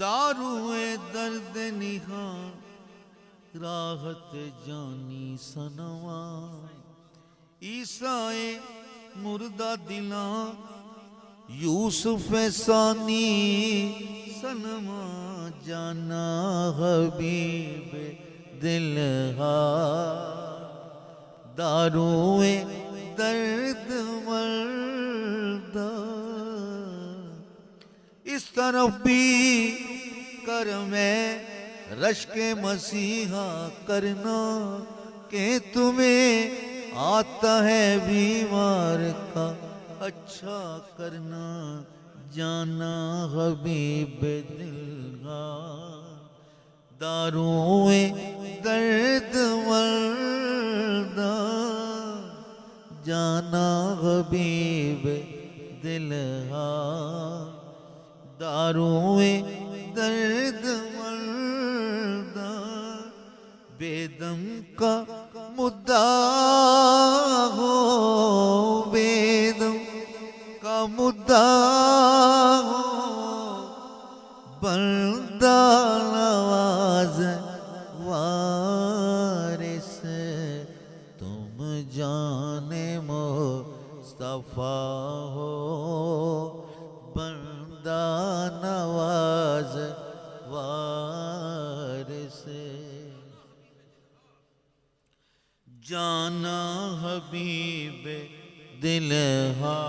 दारुए दर्द निहा राहत जानी सनवा ईसाए मुर्दा दिला यूसुफ सानी सनमा जाना हबीब दिलहा दारुए दर्द मर्दा इस तरफ भी कर मैं रश्के मसीहा करना के तुम्हें आता है बीमार का अच्छा करना जाना हबीब दिलहा दारुए दर्द मर्दा जाना हबीब दिलहा दारुए दर्द मर्दा बेदम का मुद्दा हो बेदम का मुद्दा हो बंदा नवाज वारिस तुम जाने मुस्तफा हो बंदा नवाज वारिस जाना हबीब दिलहा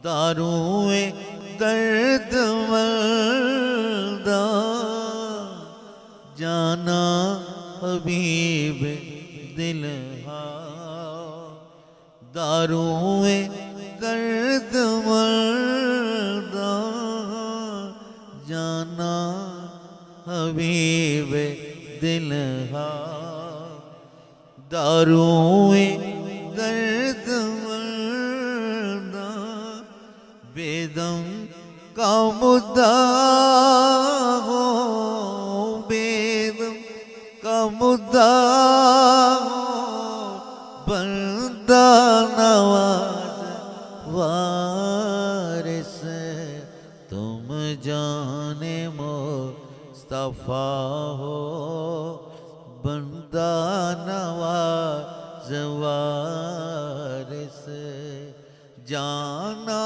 दारुए दर्द मर्दा जाना हबीब दिलहा दारुए दर्द मर्दा जाना हबीब दिलहा दारुए दर्द मर्दा बेदम का मुद्दा हो बेदम का मुद्दा हो बंदा नवाज वारिस तुम जाने मुस्तफा हो बंदा नवाज वारिस जाना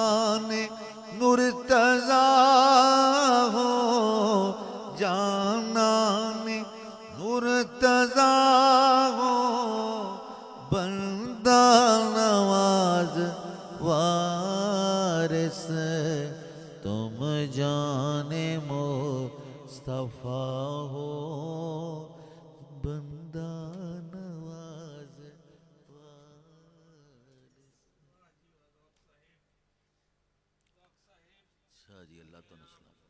ने मुर्तज़ा हो जाना ने मुर्तज़ा हो बंदा नवाज वारिस तुम जाने मुस्तफा हो बंदा नवाज वारिस। अच्छा जी, अल्लाह तो सलाम।